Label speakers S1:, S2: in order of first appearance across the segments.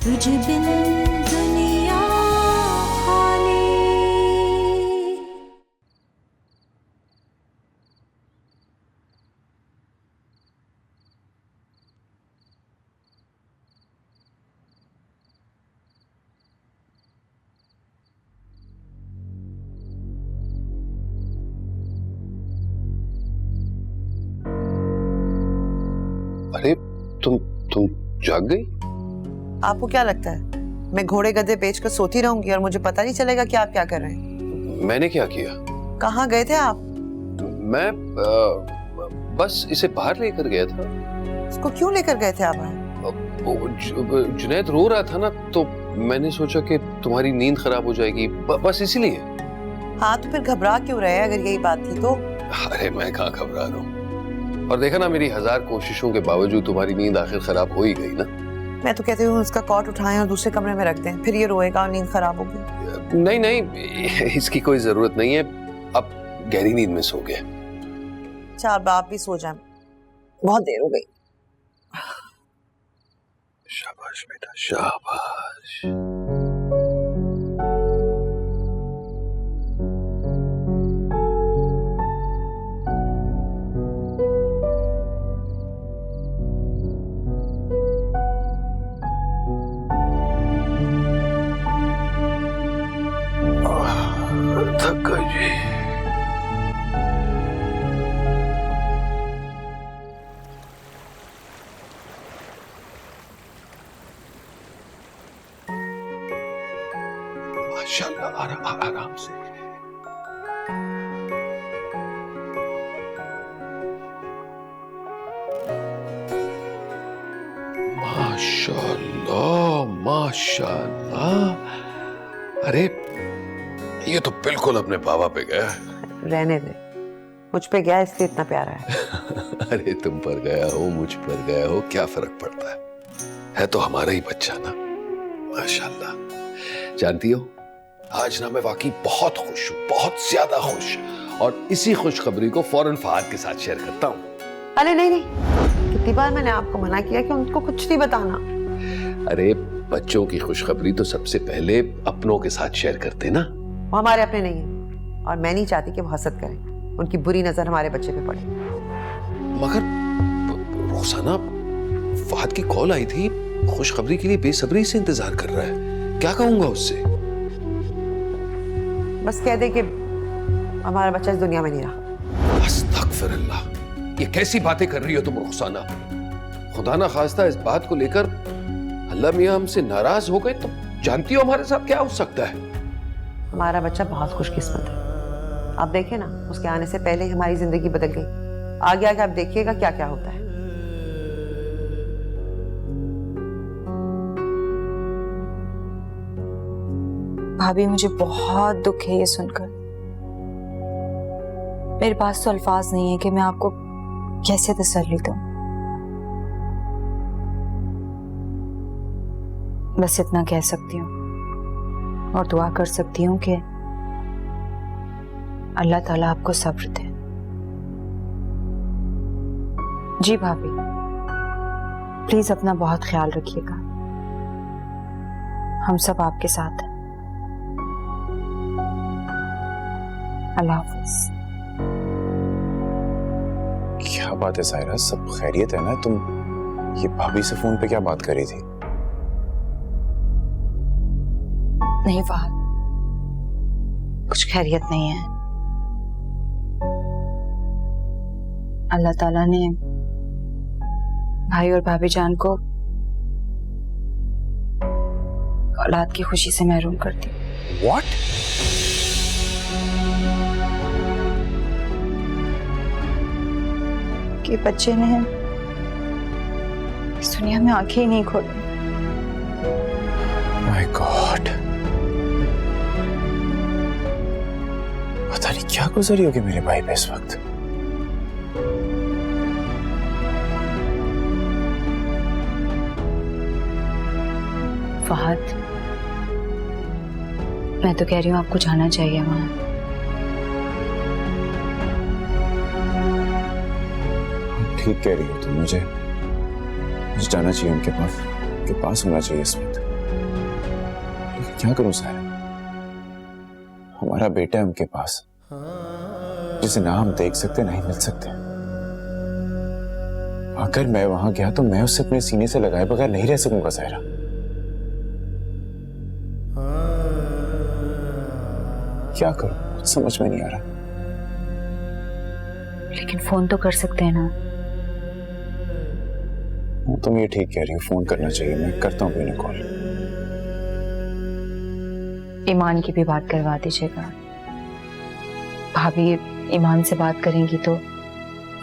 S1: तुझ बिन दुनिया खाली।
S2: अरे तुम जाग गई?
S3: आपको क्या लगता है मैं घोड़े गधे बेचकर सोती रहूंगी और मुझे पता नहीं चलेगा कि आप क्या कर रहे हैं?
S2: मैंने क्या किया?
S3: कहाँ गए थे आप?
S2: मैं बस इसे बाहर लेकर गया था।
S3: उसको क्यों लेकर गए थे आप?
S2: जुनैद रो रहा था ना, तो मैंने सोचा कि तुम्हारी नींद खराब हो जाएगी, बस इसीलिए।
S3: हाँ तो फिर घबरा क्यों रहे अगर यही बात थी तो?
S2: अरे मैं कहाँ घबरा रहा हूँ, और देखा ना मेरी 1000 कोशिशों के बावजूद तुम्हारी नींद आखिर खराब हो ही गई ना।
S3: मैं तो कहती हूँ उसका कॉट उठाएं और दूसरे कमरे में रख दें, फिर ये रोएगा और नींद खराब होगी।
S2: नहीं नहीं, इसकी कोई जरूरत नहीं है, अब गहरी नींद में सो गया।
S3: अच्छा अब आप भी सो जाएं, बहुत देर हो गई।
S2: शाबाश बेटा शाबाश। थक गई जी। माशाल्लाह, आराम से। माशाल्लाह माशाल्लाह। अरे ये तो बिल्कुल अपने बाबा पे गया।
S3: रहने दे, मुझ पे गया इसलिए इतना प्यारा है।
S2: अरे तुम पर गया हो मुझ पर गया हो क्या फर्क पड़ता है तो हमारा ही बच्चा ना। माशाल्लाह। जानती हो आज ना मैं वाकई बहुत खुश हूँ, बहुत ज्यादा खुश, और इसी खुशखबरी को फौरन फहद के साथ शेयर करता हूँ।
S3: अरे नहीं नहीं, कितनी बार मैंने आपको मना किया कि उनको कुछ नहीं बताना।
S2: अरे बच्चों की खुशखबरी तो सबसे पहले अपनों के साथ शेयर करते ना।
S3: वो हमारे अपने नहीं है और मैं नहीं चाहती कि वो हसद करें, उनकी बुरी नजर हमारे बच्चे पे पड़े।
S2: मगर रोजाना फहद की कॉल आई थी, खुशखबरी के लिए बेसब्री से इंतजार कर रहा है, क्या कहूंगा उससे?
S3: बस कह दे कि हमारा बच्चा इस दुनिया में नहीं रहा।
S2: अस्तगफिरुल्लाह, ये कैसी बातें कर रही हो तुम रुखसाना? खुदा ना खास्ता इस बात को लेकर अल्लाह मियां हमसे नाराज हो गए तो जानती हो हमारे साथ क्या हो सकता है?
S3: हमारा बच्चा बहुत खुशकिस्मत है। आप देखिए ना, उसके आने से पहले ही हमारी जिंदगी बदल गई। आगे आगे आप देखिएगा क्या क्या होता है।
S1: भाभी मुझे बहुत दुख है ये सुनकर। मेरे पास तो अल्फाज नहीं है कि मैं आपको कैसे तसल्ली दूं। बस इतना कह सकती हूँ और दुआ कर सकती हूँ कि अल्लाह ताला आपको सब्र दे। जी भाभी, प्लीज अपना बहुत ख्याल रखिएगा, हम सब आपके साथ हैं। अल्लाह हाफिज।
S4: क्या बात है सायरा, सब खैरियत है ना? तुम ये भाभी से फोन पे क्या बात कर रही थी?
S1: नहीं फहद, कुछ खैरियत नहीं है। अल्लाह ताला ने भाई और भाभी जान को औलाद की खुशी से महरूम कर दी।
S4: What?
S1: कि बच्चे ने इस दुनिया में आंखें ही नहीं खोली।
S4: My God, पता नहीं क्या गुजरी होगी मेरे भाई पे इस वक्त।
S1: फहद, मैं तो कह रही हूँ आपको जाना चाहिए वहां।
S4: ठीक कह रही हो तुम, मुझे जाना चाहिए, उनके पास होना चाहिए इस वक्त। क्या करूं सायरा? हमारा बेटा है उनके पास, जिसे ना हम देख सकते ना ही मिल सकते। अगर मैं वहां गया तो मैं उससे अपने सीने से लगाए बगैर नहीं रह सकूंगा सायरा। क्या करूं कुछ समझ में नहीं आ रहा।
S1: लेकिन फोन तो कर सकते हैं ना।
S4: तुम ये ठीक कह रही हो, फोन करना चाहिए। मैं करता हूँ इन्हें कॉल।
S1: ईमान की भी बात करवा दीजिएगा। भाभी ईमान से बात करेंगी तो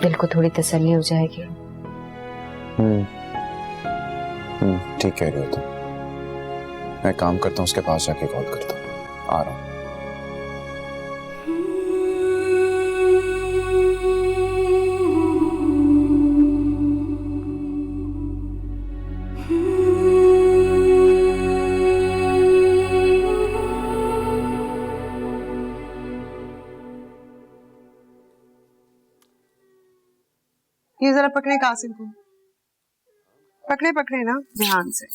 S1: दिल को थोड़ी तसल्ली हो जाएगी।
S4: ठीक कह रही हो तुम। मैं काम करता हूँ, उसके पास जाके कॉल करता हूँ। आ रहा हूँ।
S3: ये जरा पकड़े कासिम को। पकड़े पकड़े ना ध्यान से।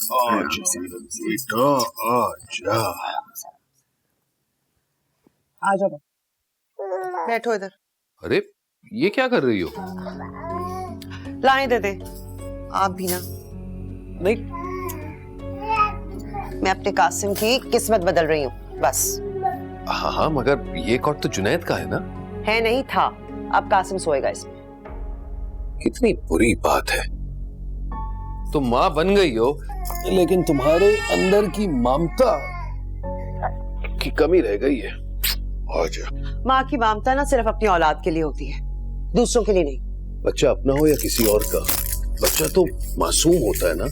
S2: बेटा आजा।
S3: आ जाओ, बैठो इधर।
S2: अरे ये क्या कर रही हो?
S3: लाने दे दे। आप भी ना।
S2: नहीं।
S3: मैं अपने कासिम की किस्मत बदल रही हूँ बस।
S2: हाँ मगर ये कॉट तो जुनैद का है ना?
S3: है नहीं था। अब कासिम सोएगा इसमें।
S2: कितनी बुरी बात है। तुम माँ बन गई हो लेकिन तुम्हारे अंदर की ममता की कमी रह गई है। आजा।
S3: माँ की ममता ना सिर्फ अपनी औलाद के लिए होती है, दूसरों के लिए नहीं।
S2: बच्चा अपना हो या किसी और का, बच्चा तो मासूम होता है ना।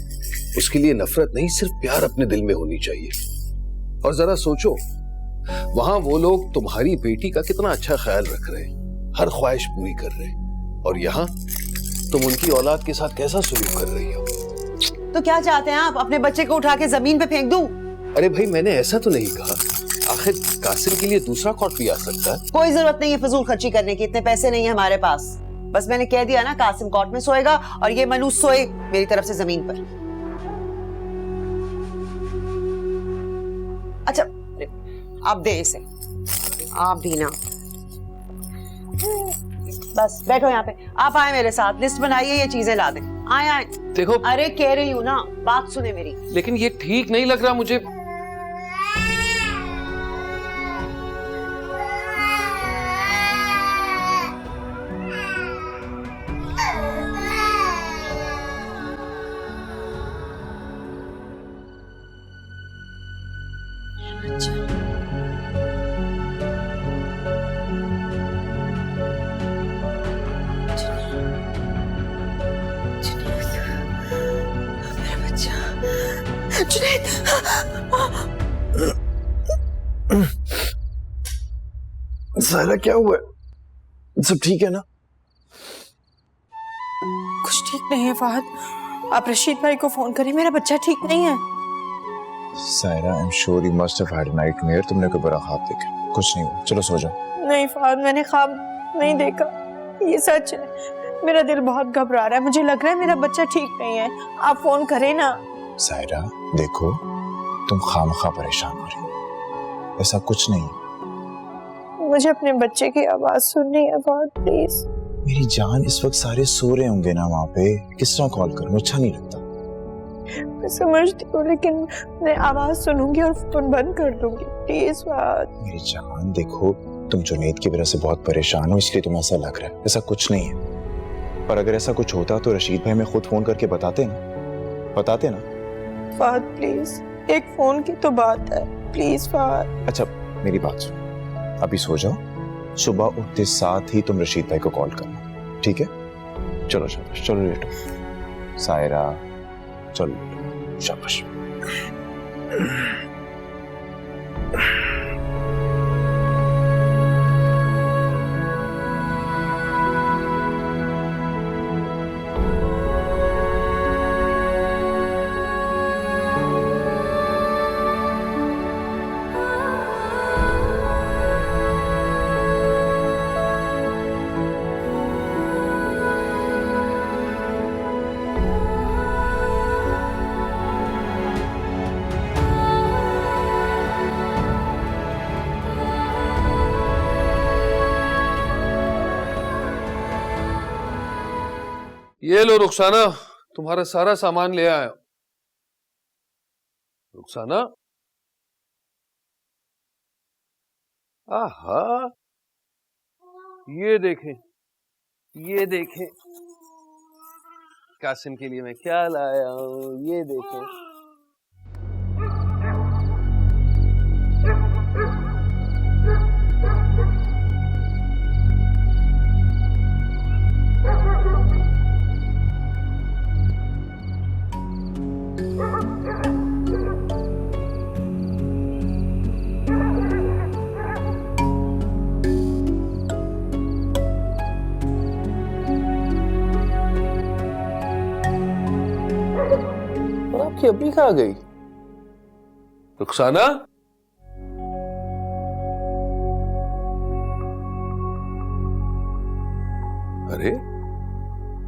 S2: उसके लिए नफरत नहीं, सिर्फ प्यार अपने दिल में होनी चाहिए। और जरा सोचो, वहां वो लोग तुम्हारी बेटी का कितना अच्छा ख्याल रख रहे हैं, हर ख्वाहिश पूरी कर रहे हैं, और यहाँ तुम उनकी औलाद के साथ कैसा सलूक कर रही हो?
S3: तो क्या चाहते हैं आप? अपने बच्चे को उठा के जमीन पे फेंक दूं?
S2: अरे भाई मैंने ऐसा तो नहीं कहा। आखिर कासिम के लिए दूसरा कॉट भी आ सकता है।
S3: कोई जरूरत नहीं है फजूल खर्ची करने की, इतने पैसे नहीं है हमारे पास। बस मैंने कह दिया ना, कासिम कॉट में सोएगा और ये मनूस सोए मेरी तरफ से जमीन पर। अच्छा आप दे इसे। आप भी ना। बस बैठो यहाँ पे। आप आए मेरे साथ, लिस्ट बनाइए, ये चीजें ला दें। आए आए।
S2: देखो।
S3: अरे कह रही हूँ ना, बात सुने मेरी।
S2: लेकिन ये ठीक नहीं लग रहा मुझे।
S5: सायरा क्या हुआ? सब ठीक है ना?
S6: कुछ ठीक नहीं है फहद। आप रशीद भाई को फोन करें, मेरा बच्चा ठीक नहीं है।
S4: Saira, I am sure you must have had a nightmare. तुमने कोई बुरा ख्वाब देखा? कुछ नहीं हुआ, चलो सो जाओ।
S6: नहीं फहद, मैंने ख्वाब नहीं देखा, ये सच है। मेरा दिल बहुत घबरा रहा है, मुझे लग रहा है मेरा बच्चा ठीक नहीं है। आप फोन करें ना।
S4: सायरा देखो, तुम खामखा परेशान हो रही हो, ऐसा कुछ नहीं है।
S6: मुझे अपने बच्चे की आवाज सुननी है फहद, प्लीज।
S4: मेरी जान, इस वक्त सारे सो रहे होंगे ना वहाँ पे, किस तरह कॉल करूँ? अच्छा नहीं लगता।
S6: मैं समझती हूँ, लेकिन मैं आवाज सुनूंगी और फोन बंद कर दूंगी, प्लीज फहद।
S4: मेरी जान देखो, तुम जुनैद की वजह से बहुत परेशान हो, इसलिए तुम्हें ऐसा लग रहा है। ऐसा कुछ नहीं है। और अगर ऐसा कुछ होता तो रशीद भाई में खुद फोन करके बताते ना।
S6: फहद प्लीज, एक फोन की तो बात है, प्लीज फहद।
S4: अच्छा मेरी बात सुनो, अभी सो जाओ, सुबह उठते साथ ही तुम रशीद भाई को कॉल करना, ठीक है? चलो शाबाश, चलो लेटो। सायरा चलो लेटो, शाबाश।
S2: ये लो रुखसाना, तुम्हारा सारा सामान ले आया। रुखसाना, आहा, ये देखें, ये देखें, कासिम के लिए मैं क्या लाया हूं, ये देखें। और आपकी अभी कहाँ गई? रुखसाना, अरे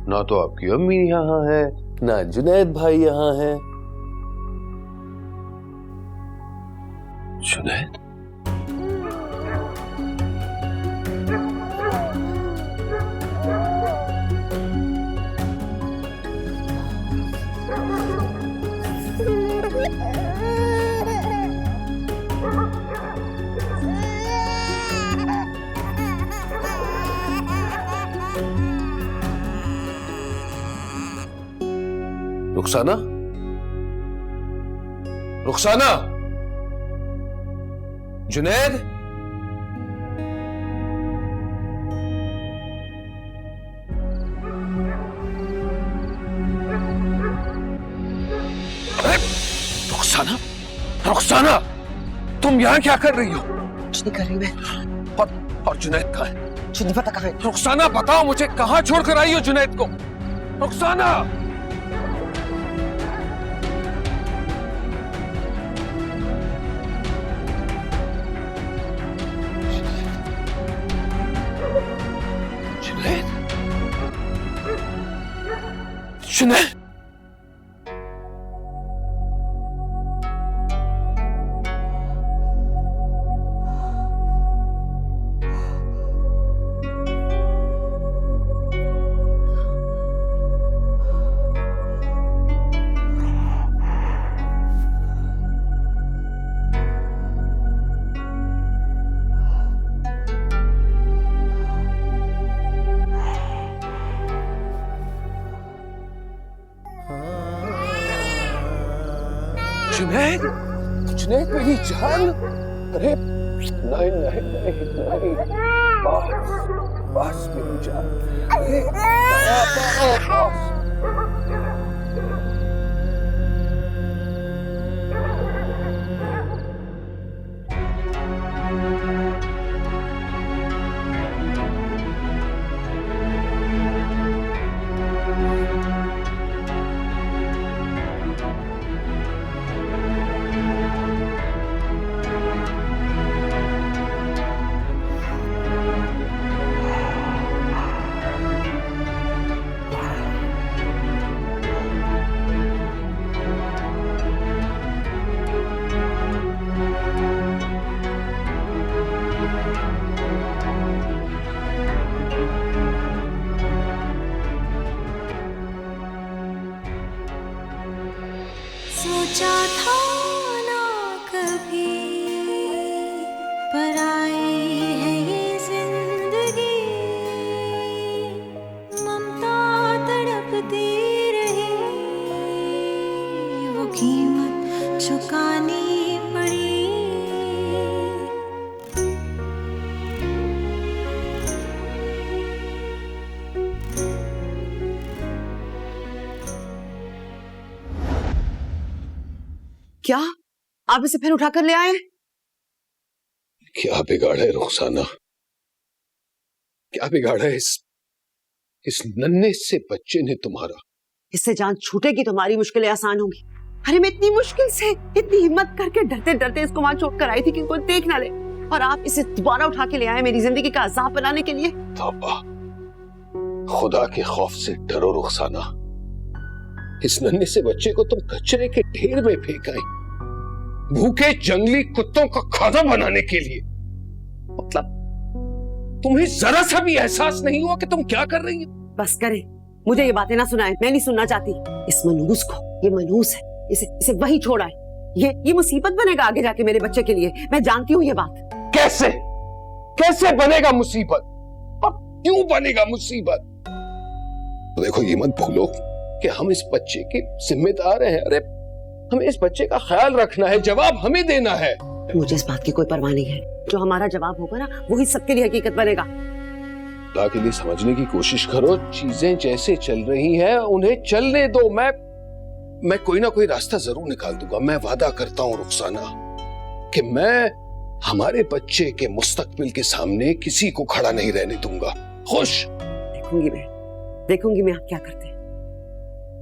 S2: ना तो आपकी अम्मी यहाँ है, ना जुनैद भाई यहाँ है। जुनैद? रुखसाना, रुखसाना, जुनैद, अरे रुखसाना, रुखसाना, तुम यहाँ क्या कर रही हो?
S3: कुछ नहीं कर रही मैं।
S2: और जुनैद कहाँ है?
S3: मुझे नहीं पता कहाँ है।
S2: रुखसाना बताओ मुझे, कहाँ छोड़कर आई हो जुनैद को? रुखसाना, जुनैद, जुनैद, जुनैद, जुनैद मेरी जान, अरे नहीं नहीं नहीं नहीं, बस बस मेरी जान, अरे बस।
S7: सोचा था ना कभी पर आई है ये जिंदगी, ममता तड़पती रही, वो कीमत चुकानी पड़ी।
S3: क्या आप इसे फिर उठाकर ले आए?
S2: क्या बिगाड़ा है रुखसाना, क्या बिगाड़ा है इस नन्हे से बच्चे ने तुम्हारा?
S3: इससे जान छूटेगी तो हमारी मुश्किलें आसान होंगी। अरे मैं इतनी मुश्किल से, इतनी हिम्मत करके डरते डरते इसको वहां छोड़ कर आई थी कि कोई देख ना ले, और आप इसे दोबारा उठा के ले आए मेरी जिंदगी का अजाब बनाने के लिए।
S2: तौबा, खुदा के खौफ से डरो रुखसाना। इस नन्हे से बच्चे को तुम कचरे के ढेर में फेंक आई, भूखे जंगली कुत्तों का खाना बनाने के लिए। मतलब तुम्हें जरा सा भी एहसास नहीं हुआ कि तुम क्या कर रही हो?
S3: बस करें, मुझे ये बातें ना सुनाए, मैं नहीं सुनना चाहती। इस मनहूस को, ये मनहूस है, इसे वही छोड़ा है। ये मुसीबत बनेगा आगे जाके मेरे बच्चे के लिए, मैं जानती हूँ ये बात।
S2: कैसे कैसे बनेगा मुसीबत, और क्यों बनेगा मुसीबत? तो देखो, ये मत भूलो कि हम इस बच्चे के जिम्मेदार हैं। अरे हमें इस बच्चे का ख्याल रखना है, जवाब हमें देना है।
S3: मुझे इस बात की कोई परवाह नहीं है। जो हमारा जवाब होगा ना, वही सबके लिए हकीकत बनेगा।
S2: खुदा के लिए समझने की कोशिश करो। चीजें जैसे चल रही हैं उन्हें चलने दो। मैं कोई ना कोई रास्ता जरूर निकाल दूंगा। मैं वादा करता हूं रुखसाना कि मैं हमारे बच्चे के मुस्तकबिल के सामने किसी को खड़ा नहीं रहने दूंगा। खुश
S3: देखूंगी मैं आप क्या करते हैं।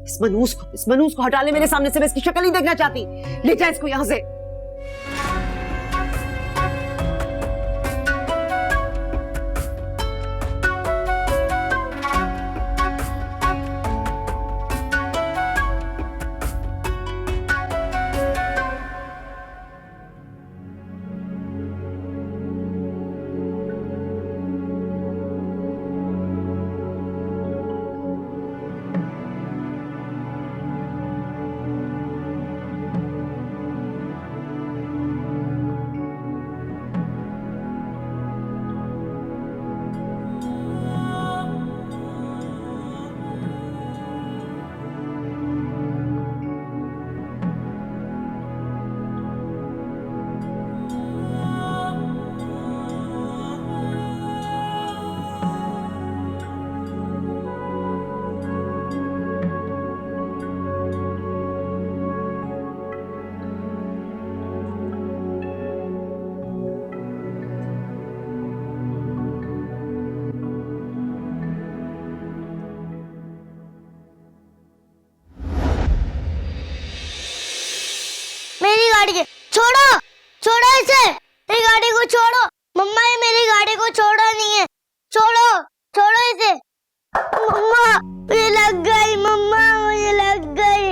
S3: इस मनहूस को हटा ले मेरे सामने से। मैं इसकी शक्ल ही देखना चाहती। ले जा इसको यहां से।
S8: मेरी गाड़ी के छोड़ो इसे। मेरी गाड़ी को छोड़ो। मम्मा, ये मेरी गाड़ी को छोड़ा नहीं है। छोड़ो इसे। मम्मा, मुझे लग गई। मम्मा, मुझे लग गई।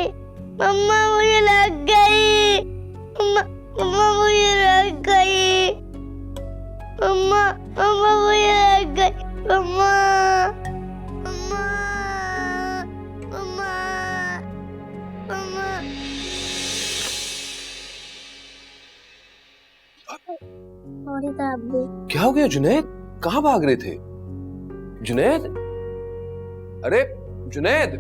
S8: मम्मा, मुझे लग गई। मम्मा, मुझे लग गई। मम्मा, मुझे लग गई। मम्मा, मम्मा, मम्मा, मम्मा।
S2: क्या हो गया जुनैद? कहाँ भाग रहे थे जुनैद? अरे जुनैद,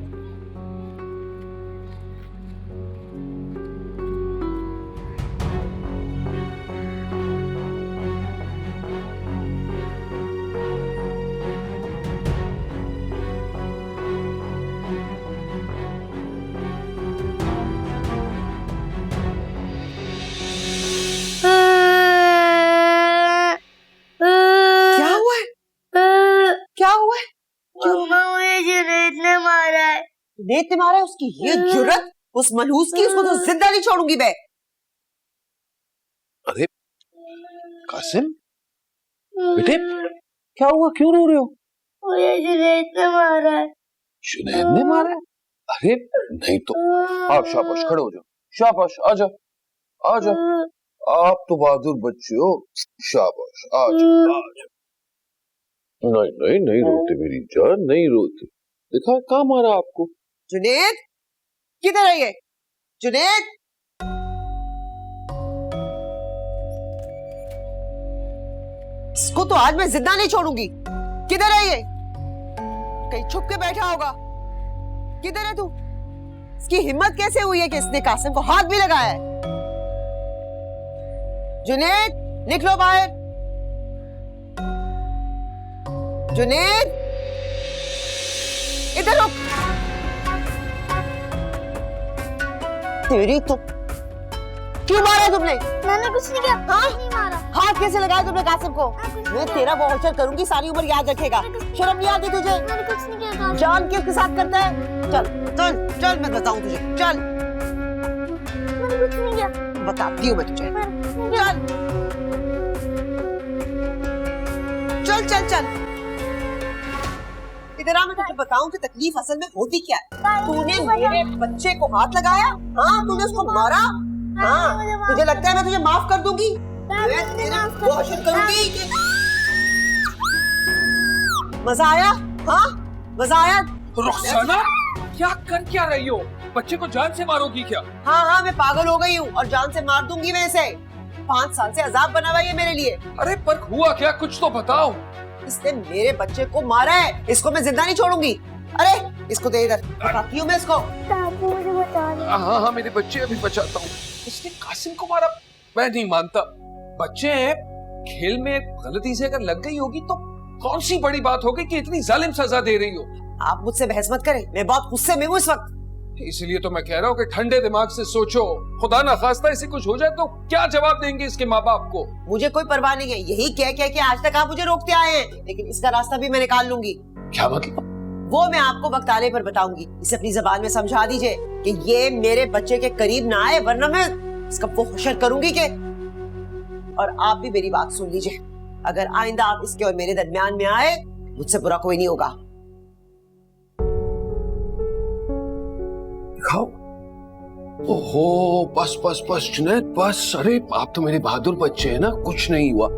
S3: जुनैद ने मारा है? उसकी ये जुर्रत, उस मनहूस की। उसको तो जिंदा नहीं छोड़ूंगी मैं।
S2: अरे कासिम बेटे, क्या हुआ? क्यों रो रहे हो?
S8: मुझे जुनैद ने मारा है।
S2: जुनैद ने मारा है? अरे नहीं तो। आप शाबाश, खड़े हो जाओ। शाबाश, आ जाओ। आप तो बहादुर बच्चे हो। शाबाश, आ जाओ। नहीं रोते मेरी जान, नहीं रोते। देखा, कहाँ मारा आपको?
S3: जुनैद, किधर है ये? जुनैद, इसको तो आज मैं जिंदा नहीं छोड़ूंगी। किधर है ये? कहीं छुप के बैठा होगा। किधर है तू? इसकी हिम्मत कैसे हुई है कि इसने कासिम को हाथ भी लगाया है? जुनैद, निकलो बाहर। जुनैद, इधर रुक। तेरी तो क्यों मारा तुमने?
S8: मैंने कुछ नहीं किया।
S3: हाँ?
S8: नहीं मारा।
S3: हाथ कैसे लगाया तुमने कासिम को? मैं तेरा वाउचर करूंगी, सारी उम्र याद रखेगा। शर्म नहीं आती तुझे?
S8: मैंने कुछ नहीं किया।
S3: जान के उसके साथ करता है? चल मैं बताऊं तुझे। चल,
S8: मैंने कुछ नहीं किया।
S3: बताती हूँ मैं तुझे। चल इधर आ, मैं तुझे बताऊं कि तकलीफ असल में होती क्या है। तूने मेरे बच्चे को हाथ लगाया। हाँ, तूने उसको मारा। हाँ, तुझे लगता है मैं तुझे माफ कर दूंगी? मैं तेरा कोशिश करूंगी कि... मजा आया? हाँ, मजा आया?
S9: रुखसाना, क्या कर क्या रही हो? बच्चे को जान से मारोगी क्या?
S3: हाँ, मैं पागल हो गई हूँ और जान से मार दूंगी मैं इसे। 5 साल से अजाब बना हुआ है ये मेरे लिए।
S9: अरे पर हुआ क्या, कुछ तो बताओ।
S3: इसने मेरे बच्चे को मारा है, इसको मैं जिंदा नहीं छोड़ूंगी। अरे इसको दे इधर, बताती हूँ मैं इसको।
S8: दादी मुझे बचा लो।
S9: हाँ, मेरे बच्चे अभी बचाता हूँ। इसने कासिम को मारा? मैं नहीं मानता। बच्चे खेल में गलती से अगर लग गई होगी तो कौन सी बड़ी बात होगी कि इतनी जालिम सजा दे रही हो?
S3: आप मुझसे बहस मत करें, मैं बहुत गुस्से में हूँ इस वक्त।
S9: इसलिए तो मैं कह रहा हूँ कि ठंडे दिमाग से सोचो। खुदा ना खास्ता इसे कुछ हो जाए तो क्या जवाब देंगे इसके माँ बाप को?
S3: मुझे कोई परवाह नहीं है, यही कह के आज तक आप मुझे रोकते आए हैं, लेकिन इसका रास्ता भी मैं निकाल लूंगी।
S9: क्या मतलब?
S3: वो मैं आपको वक्त आने पर बताऊंगी। इसे अपनी जबान में समझा दीजिए कि ये मेरे बच्चे के करीब ना आए, वरना मैं इसका वो हशर करूंगी के। और आप भी मेरी बात सुन लीजिए, अगर आइंदा आप इसके और मेरे दरमियान में आए, मुझसे बुरा कोई नहीं होगा।
S2: दिखाओ। ओहो, बस बस बस जुनैद बस। अरे आप तो मेरे बहादुर बच्चे हैं ना, कुछ नहीं हुआ।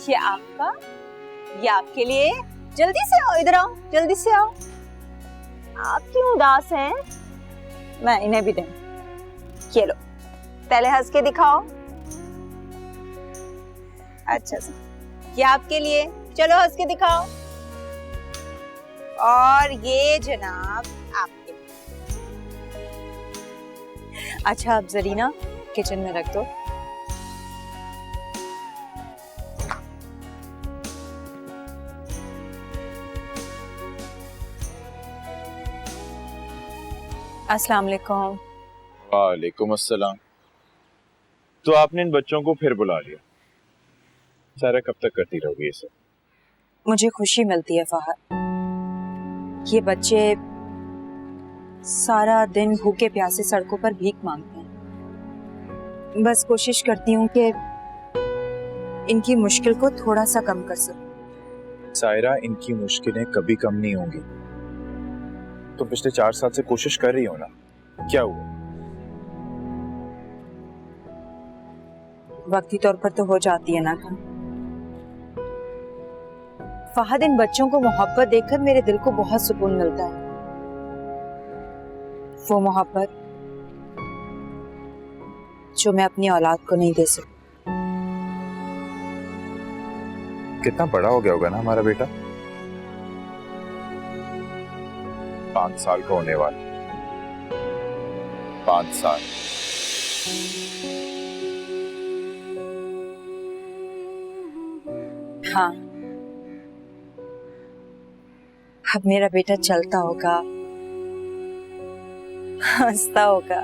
S6: ये आपका, ये आपके लिए। जल्दी से आओ, इधर आओ, जल्दी से आओ। आप क्यों उदास हैं? मैं इन्हें भी दूं। ये लो, पहले हंस के दिखाओ। अच्छा से, ये आपके लिए, चलो हंस के दिखाओ। और ये जनाब आपके लिए। अच्छा, अब जरीना किचन में रख दो। अस्सलाम वालेकुम।
S4: वालेकुम अस्सलाम। तो आपने इन बच्चों को फिर बुला लिया? सारा कब तक करती रहोगी ये सब?
S1: मुझे खुशी मिलती है फहद। ये बच्चे सारा दिन भूखे प्यासे सड़कों पर भीख मांगते हैं। बस कोशिश करती हूँ कि इनकी मुश्किल को थोड़ा सा कम कर सकूं।
S4: सायरा, इनकी मुश्किलें कभी कम नहीं होंगी। तो पिछले 4 साल से कोशिश कर रही हो ना, क्या हुआ?
S1: वक्ती तौर पर तो हो जाती है ना कम। फहद, इन बच्चों को मोहब्बत देखकर मेरे दिल को बहुत सुकून मिलता है। वो मोहब्बत जो मैं अपनी औलाद को नहीं दे सकती।
S4: कितना बड़ा हो गया होगा ना हमारा बेटा? 5 साल का होने वाला। 5 साल।
S1: हाँ, अब मेरा बेटा चलता होगा, हंसता होगा,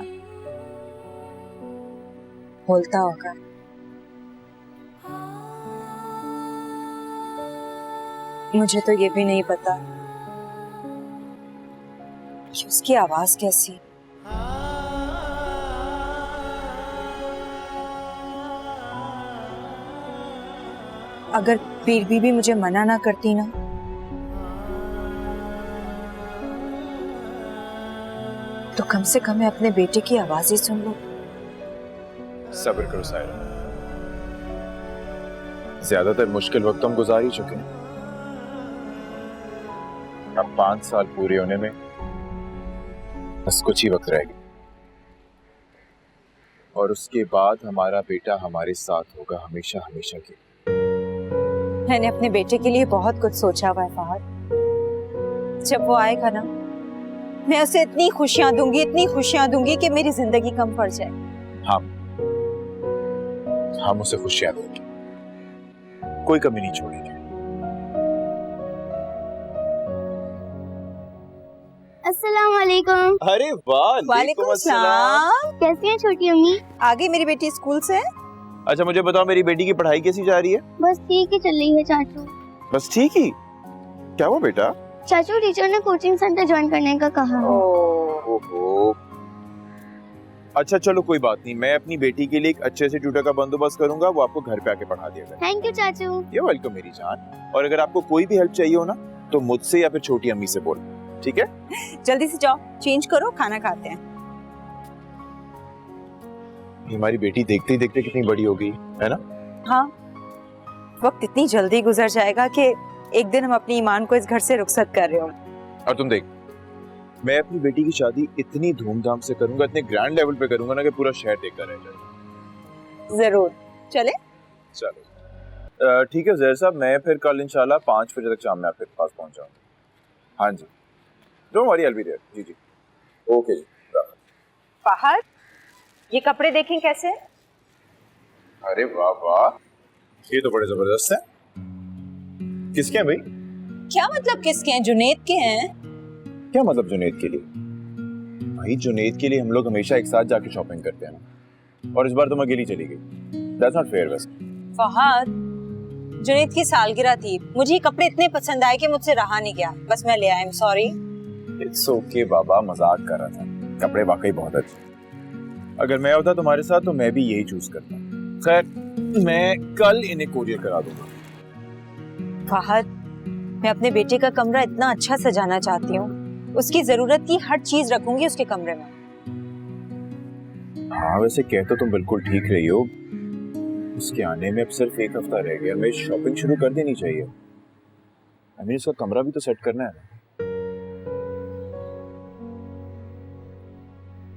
S1: बोलता होगा। मुझे तो ये भी नहीं पता कि उसकी आवाज कैसी। अगर पीर बीबी मुझे मना ना करती ना, तो कम से कम मैं अपने बेटे की आवाज ही सुन लूं।
S4: सब्र करो सायरा, ज्यादातर मुश्किल वक्त हम गुजार ही चुके हैं। अब 5 साल पूरे होने में बस कुछ ही वक्त रह गया, और उसके बाद हमारा बेटा हमारे साथ होगा हमेशा हमेशा के।
S1: मैंने अपने बेटे के लिए बहुत कुछ सोचा हुआ है फहद। जब वो आएगा ना, मैं उसे इतनी खुशियां दूंगी कि मेरी जिंदगी कम पड़ जाए।
S4: हम उसे खुशियां देंगे, कोई कमी नहीं छोड़ेंगे।
S8: अस्सलाम वालेकुम।
S4: अरे वाह,
S1: वालेकुम सलाम।
S8: कैसी है छोटी अम्मी?
S1: आ गई मेरी बेटी स्कूल से?
S4: अच्छा मुझे बताओ, मेरी बेटी की पढ़ाई कैसी जा रही है?
S8: बस ठीक ही चल रही है चाचू।
S4: बस ठीक ही? क्या हुआ बेटा?
S8: चाचू टीचर ने कोचिंग सेंटर ज्वाइन करने का कहा है।
S4: ओहो। अच्छा चलो कोई बात नहीं, मैं अपनी बेटी के लिए एक अच्छे से ट्यूटर का बंदोबस्त करूंगा, वो आपको घर पे आके पढ़ा देगा।
S8: थैंक यू चाचू।
S4: ये वेलकम मेरी जान। और अगर आपको कोई भी हेल्प चाहिए हो ना तो मुझसे या फिर छोटी अम्मी से बोल, ठीक है?
S1: जल्दी से जाओ, चेंज करो, खाना खाते हैं।
S4: हमारी बेटी देखते ही देखते कितनी बड़ी हो गई है ना?
S1: हाँ, वक्त इतनी जल्दी गुजर जाएगा कि एक दिन हम अपनी ईमान को इस घर से रुखसत कर रहे हो।
S4: और तुम देख, मैं अपनी बेटी की शादी इतनी धूमधाम से करूंगा, इतने ग्रैंड लेवल पे करूंगा ना कि पूरा शहर देखता रह जाएगा।
S1: जरूर, चले?
S4: चलो ठीक है ज़हर साहब, मैं फिर कल इंशाल्लाह 5 बजे तक शाम में आपके पास पहुंच जाऊंगा। हाँ जी, don't worry, I will be there. जी जी, ओके जी।
S1: बाहर ये कपड़े देखें कैसे?
S4: अरे वाह वाह, ये तो बड़े जबरदस्त है। किसके हैं भाई?
S1: क्या मतलब किसके हैं? जुनेद के हैं।
S4: क्या मतलब जुनेद के लिए? भाई जुनेद के लिए हम लोग हमेशा एक साथ जाके शॉपिंग करते हैं ना, और इस बार तुम अकेली चली गई। दैट्स नॉट फेयर वैसे।
S1: फहद, जुनेद की सालगिरह थी, मुझे ये कपड़े इतने पसंद आए कि मुझसे रहा नहीं गया, बस मैं ले आई। I am sorry.
S4: It's okay बाबा, मजाक कर रहा था। कपड़े वाकई बहुत अच्छे। अगर मैं होता तुम्हारे साथ तो मैं भी यही चूज करता। खैर, मैं कल इन्हें कोरियर करा दूंगा।
S1: फहद, मैं अपने बेटे का कमरा इतना अच्छा सजाना चाहती हूँ, उसकी जरूरत की हर चीज रखूंगी उसके कमरे में।
S4: हाँ वैसे कह तो तुम बिल्कुल ठीक रही हो। उसके आने में अब सिर्फ एक हफ्ता रह गया, मैं शॉपिंग शुरू कर देनी चाहिए। हमें इसका कमरा भी तो सेट करना है।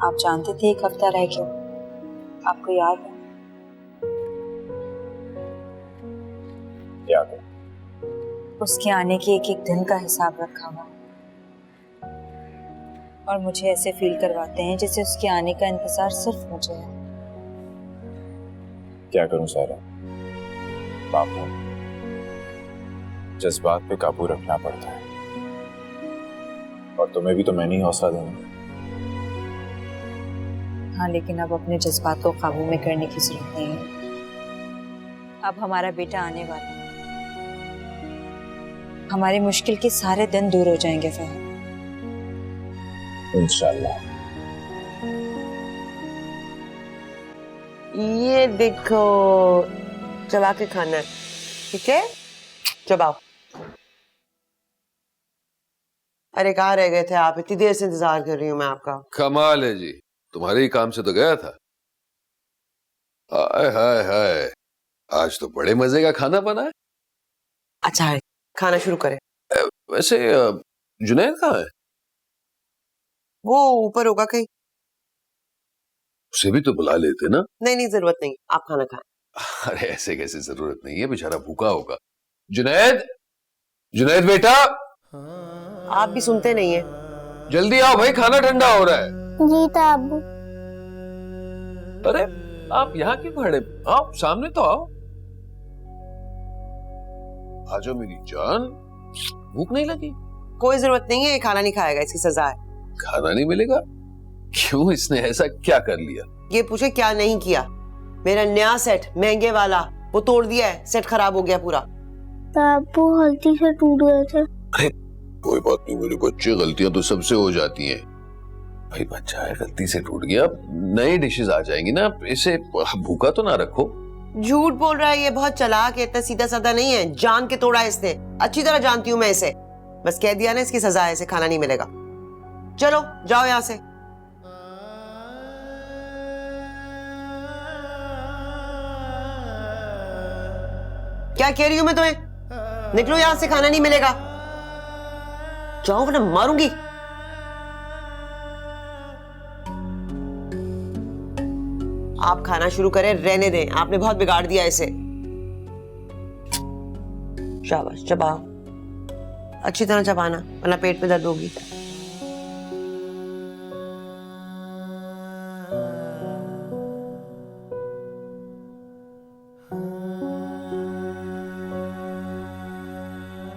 S1: आप जानते थे एक हफ्ता रह गया? आपको याद है?
S4: याद है।
S1: उसके आने के एक एक दिन का हिसाब रखा हुआ, और मुझे ऐसे फील करवाते हैं जैसे उसके आने का इंतजार सिर्फ मुझे है।
S4: क्या करूं सारा, बापू, जज्बात पे काबू रखना पड़ता है, और तुम्हें भी तो मैंने ही हौसला देना।
S1: हाँ, लेकिन अब अपने जज्बात को काबू में करने की जरूरत नहीं है। अब हमारा बेटा आने वाला है, हमारी मुश्किल के सारे दिन दूर हो जाएंगे फहद।
S4: इंशाल्लाह।
S3: ये देखो, चबा के खाना है, ठीक है? चबाओ। अरे कहाँ रह गए थे आप? इतनी देर से इंतजार कर रही हूँ मैं आपका।
S2: कमाल है जी, तुम्हारे ही काम से तो गया था। हाय हाय हाय, आज तो बड़े मजे का खाना बना है।
S3: अच्छा है, खाना शुरू करें।
S2: वैसे जुनैद कहाँ है?
S3: वो ऊपर होगा कहीं।
S2: उसे भी तो बुला लेते ना।
S3: नहीं नहीं, जरूरत नहीं, आप खाना खाएं।
S2: अरे ऐसे कैसे जरूरत नहीं है, बेचारा भूखा होगा। जुनैद, जुनैद बेटा,
S3: आप भी सुनते नहीं है।
S2: जल्दी आओ भाई, खाना ठंडा हो रहा है।
S8: जी ताबू।
S2: अरे आप यहाँ क्यों खड़े? आप सामने तो आओ। आ जाओ मेरी जान, भूख नहीं लगी?
S3: कोई जरूरत नहीं है, ये खाना नहीं खाएगा, इसकी सजा है।
S2: खाना नहीं मिलेगा? क्यों, इसने ऐसा क्या कर लिया?
S3: ये पूछे क्या नहीं किया? मेरा नया सेट महंगे वाला वो तोड़ दिया है, सेट खराब हो गया पूरा।
S8: ताबू गलती से टूट गए थे।
S2: अरे कोई बात नहीं मेरे बच्चे, गलतियां तो सबसे हो जाती हैं। भाई बच्चा है, गलती से टूट गया, नई डिशेस आ जाएंगी ना, इसे भूखा तो ना रखो।
S3: झूठ बोल रहा है, ये बहुत चालाक है, इतना सीधा साधा नहीं है, जान के तोड़ा है इसने। अच्छी तरह जानती हूँ मैं इसे, बस कह दिया ना इसकी सजा है, इसे खाना नहीं मिलेगा। चलो जाओ यहाँ से। क्या कह रही हूँ मैं तुम्हें? निकलो यहाँ से, खाना नहीं मिलेगा। जाओ वरना मारूंगी। आप खाना शुरू करें, रहने दें, आपने बहुत बिगाड़ दिया इसे। शाबाश, चबाओ, अच्छी तरह चबाना वरना पेट में दर्द होगी।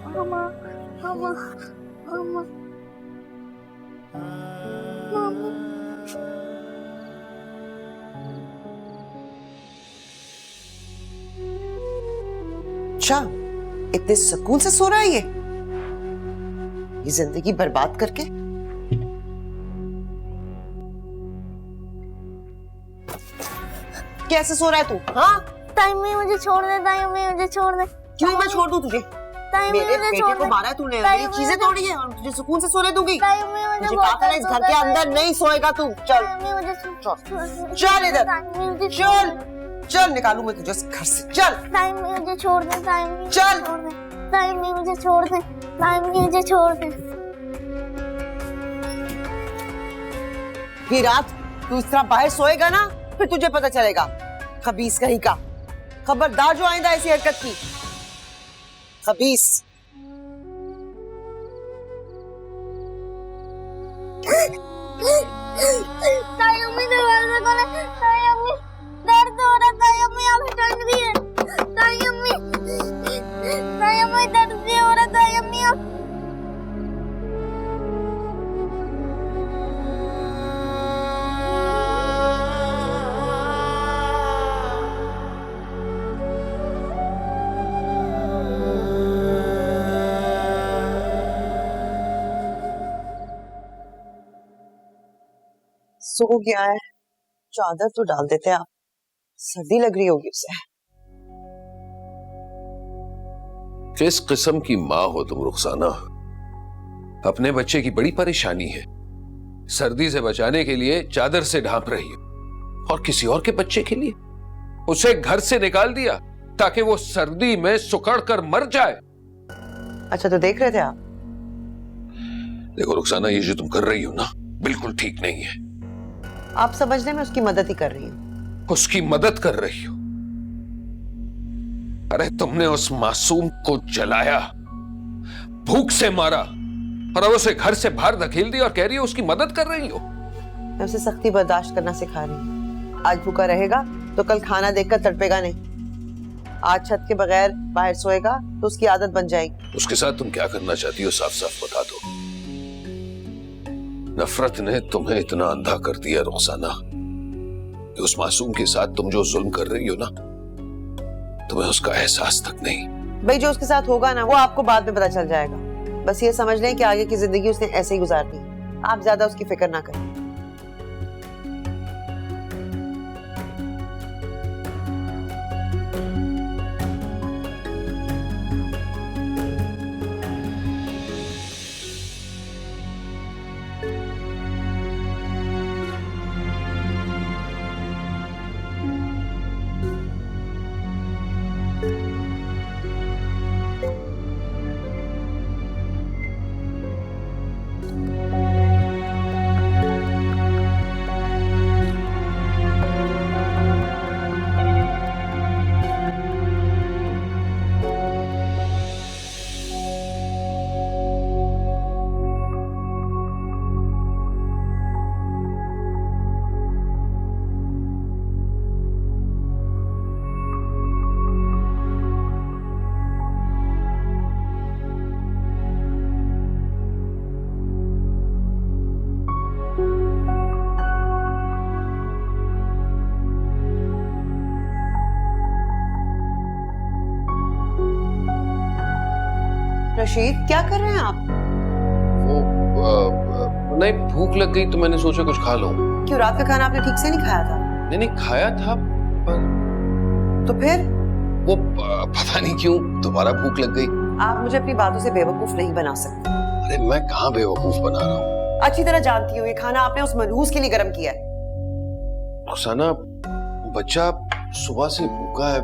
S8: मामा, मामा, मामा,
S3: अच्छा, इतने सुकून से सो रहा है ये जिंदगी बर्बाद करके। कैसे सो रहा है तू? हाँ,
S8: तायम्मी मुझे छोड़ दे, तायम्मी मुझे छोड़ दे।
S3: क्यों मैं छोड़ दूं तुझे?
S8: तायम्मी
S3: मेरे
S8: मुझे
S3: बेटे
S8: छोड़
S3: को
S8: दे।
S3: मारा है तूने,
S8: तायम्मी
S3: मेरी चीजें
S8: मुझे-
S3: तोड़ी है और तुझे सुकून से सोने दूंगी?
S8: तायम्मी
S3: मुझे
S8: मुझे
S3: कहा था ना, इस घर के अंदर नहीं सोएगा तू। चल
S8: तायम्मी मुझे
S3: चल इधर,
S8: तायम्मी मुझे
S3: चल चल, निकालू मैं तुझे इस घर से। चल
S8: तायम्मी मुझे छोड़ दे, तायम्मी
S3: चल।
S8: छोड़ दे, तायम्मी मुझे छोड़ दे, तायम्मी मुझे छोड़ दे।
S3: ये रात तू इस तरह बाहर सोएगा ना, फिर तुझे पता चलेगा। खबीस कहीं का, खबरदार जो आइंदा ऐसी हरकत की। खबीस।
S8: तायम्मी दरवाजा खोले, तायम्मी दर्द हो रहा, तायम्मी आंखें ठंड रही है, तायम्मी तायम्मी दर्द भी हो रहा, तायम्मी आप
S3: सो गया है, चादर तो डाल देते हैं आप, सर्दी लग रही होगी उसे।
S2: किस किस्म की माँ हो तुम रुखसाना? अपने बच्चे की बड़ी परेशानी है, सर्दी से बचाने के लिए चादर से ढांप रही हो, और किसी और के बच्चे के लिए उसे घर से निकाल दिया ताकि वो सर्दी में सुकड़ कर मर जाए।
S3: अच्छा, तो देख रहे थे आप?
S2: देखो रुखसाना, ये जो तुम कर रही हो ना, बिल्कुल ठीक नहीं है।
S3: आप समझने में उसकी मदद ही कर रही हूँ।
S2: उसकी मदद कर रही हो? अरे तुमने उस मासूम को जलाया, भूख से मारा, और अब उसे घर से बाहर धकेल दिया और कह रही हो उसकी मदद कर रही हो।
S3: मैं उसे सख्ती बर्दाश्त करना सिखा रही हूँ। आज भूखा रहेगा तो कल खाना देखकर तड़पेगा नहीं। आज छत के बगैर बाहर सोएगा तो उसकी आदत बन जाएगी।
S2: उसके साथ तुम क्या करना चाहती हो, साफ साफ बता दो। नफरत ने तुम्हें इतना अंधा कर दिया रुखसाना कि उस मासूम के साथ तुम जो जुल्म कर रही हो ना, तुम्हें उसका एहसास तक नहीं।
S3: भाई, जो उसके साथ होगा ना, वो आपको बाद में पता चल जाएगा। बस ये समझ लें कि आगे की जिंदगी उसने ऐसे ही गुजारनी है। आप ज्यादा उसकी फिक्र ना करें। रशीद, क्या कर रहे हैं आप?
S2: वो नहीं, भूख लग गई तो मैंने सोचा कुछ खा लूं।
S3: क्यों, रात का खाना आपने ठीक से नहीं खाया था?
S2: नहीं खाया था, पर
S3: तो फिर?
S2: वो पता नहीं क्यों दोबारा भूख लग गई।
S3: आप मुझे अपनी बातों से बेवकूफ नहीं बना सकते।
S2: अरे मैं कहाँ बेवकूफ बना रहा हूँ?
S3: अच्छी तरह जानती हूँ ये खाना आपने उस मनहूस के लिए गर्म किया है।
S2: रुखसाना, बच्चा सुबह से भूखा है,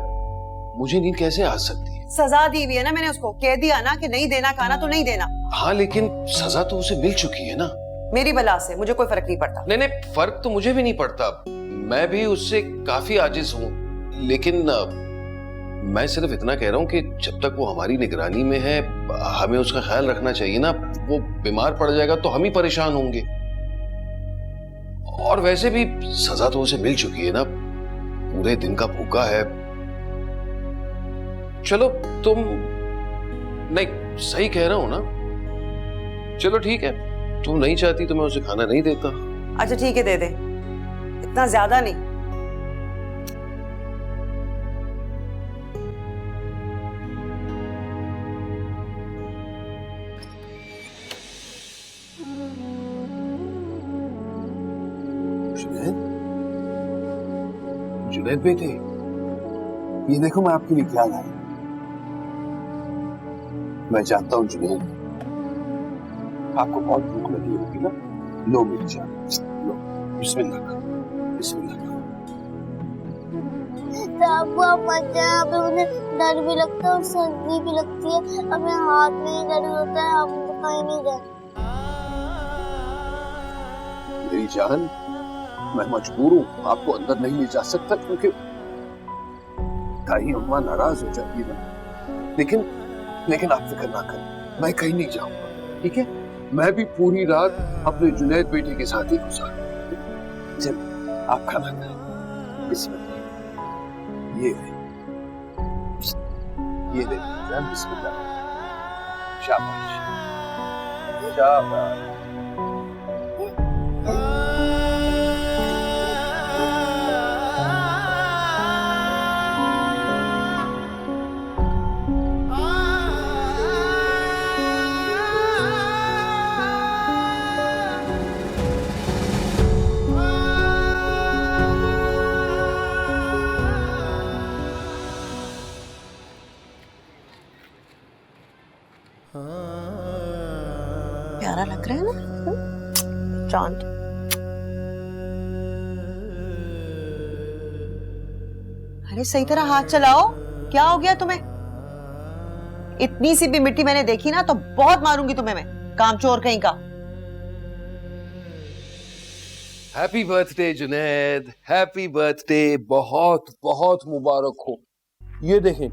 S2: मुझे नींद कैसे आ सकती है?
S3: सजा दी हुई है ना मैंने उसको, कह दिया ना कि नहीं देना खाना तो नहीं देना।
S2: हाँ, लेकिन सजा तो उसे मिल चुकी है ना।
S3: मेरी बला से मुझे कोई फर्क नहीं पड़ता।
S2: नहीं, फर्क तो मुझे भी नहीं पड़ता, मैं भी उससे काफी आजिज हूँ, लेकिन मैं सिर्फ इतना कह रहा हूँ कि जब तक वो हमारी निगरानी में है, हमें उसका ख्याल रखना चाहिए ना। वो बीमार पड़ जाएगा तो हम ही परेशान होंगे, और वैसे भी सजा तो उसे मिल चुकी है ना, पूरे दिन का भूखा है। चलो तुम, नहीं सही कह रहा हूं ना, चलो ठीक है, तुम नहीं चाहती तो मैं उसे खाना नहीं देता।
S3: अच्छा ठीक है, दे दे, इतना ज्यादा नहीं।
S5: जुनैद, जुनैद बेटे, ये देखो मैं आपके लिए क्या लाया। मैं जानता हूँ जुनैद, आपको बहुत भूख लगी होगी ना। लो मेरी जान, लो, बिस्मिल्लाह करो, बिस्मिल्लाह करो।
S8: आपको मजा है, अभी उन्हें डर भी लगता है और सर्दी भी लगती है। अभी हाथ में ही दर्द होता है, हम तो कहीं नहीं गए।
S5: मेरी जान, मैं मजबूर हूँ, आपको अंदर नहीं ले जा सकता क्योंकि ताई अम्मा नाराज हो जाती है ना। लेकिन आप फिक्र ना करें, मैं कहीं नहीं जाऊंगा, ठीक है? मैं भी पूरी रात अपने जुनैद बेटे के साथ ही गुजारूंगा। चल, आप खाना खाएं। बिस्मिल्लाह, ये ले जान, बिस्मिल्लाह। शाबाश, शाबाश।
S3: प्यारा लग रहा है ना चांद। अरे सही तरह हाथ चलाओ, क्या हो गया तुम्हें? इतनी सी भी मिट्टी मैंने देखी ना तो बहुत मारूंगी तुम्हें मैं, कामचोर कहीं का।
S2: Happy birthday Junaid, happy birthday, बहुत बहुत मुबारक हो। ये देखें,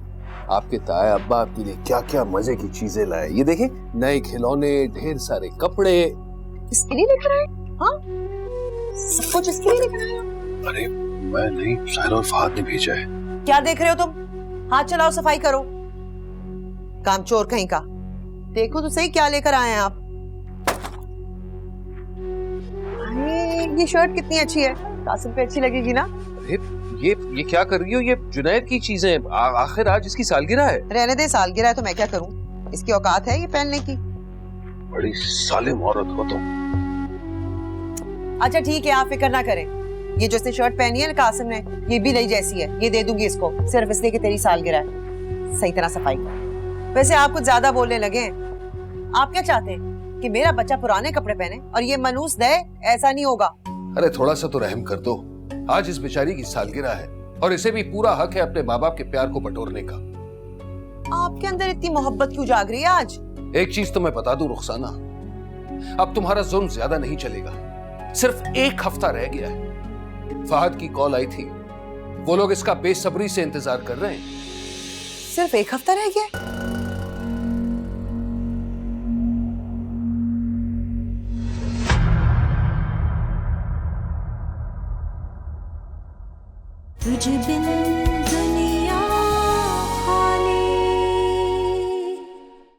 S2: आपके ताए अब्बा आपके लिए क्या क्या मजे की चीजें लाए। ये देखें, नए खिलौने, ढेर सारे कपड़े।
S3: इसके लिए लेकर आए? हाँ, सब कुछ इसके लिए लेकर आए?
S5: अरे मैं नहीं, साहिरा और फहद ने भेजा है।
S3: क्या देख रहे हो तुम? हाथ चलाओ, सफाई करो, कामचोर कहीं का। देखो तो सही क्या लेकर आए हैं आप। अरे ये शर्ट कितनी अच्छी है, कासिम पे अच्छी लगेगी ना?
S2: अरे ये क्या कर रही हो? ये जुनैद की चीजें, आखिर आज इसकी सालगिरह है।
S3: रहने दे, सालगिरह है तो मैं क्या करूं, इसकी औकात है ये पहनने की।
S5: बड़ी सालिम औरत हो तुम।
S3: अच्छा ठीक है, आप फिक्र ना करें, ये जो इसने शर्ट पहनी है ना कासिम ने, ये भी नई जैसी है, ये दे दूंगी इसको, सिर्फ इसलिए कि तेरी सालगिरह है। सही तरह सफाई कर। वैसे आप कुछ ज्यादा बोलने लगे हैं। आप क्या चाहते हैं कि मेरा बच्चा पुराने कपड़े पहने और ये मनूस दे? ऐसा नहीं होगा।
S2: अरे थोड़ा सा तो रहम कर दो, आज इस बेचारी की सालगिरह है और इसे भी पूरा हक है अपने माँ बाप के प्यार को बटोरने का।
S3: आपके अंदर इतनी मोहब्बत क्यों जाग रही है आज?
S2: एक चीज तो मैं बता दूं रुखसाना, अब तुम्हारा जुल्म ज्यादा नहीं चलेगा। सिर्फ एक हफ्ता रह गया है। फहद की कॉल आई थी, वो लोग इसका बेसब्री से इंतजार कर रहे हैं।
S3: सिर्फ एक हफ्ता रह गया?
S7: तुझ बिन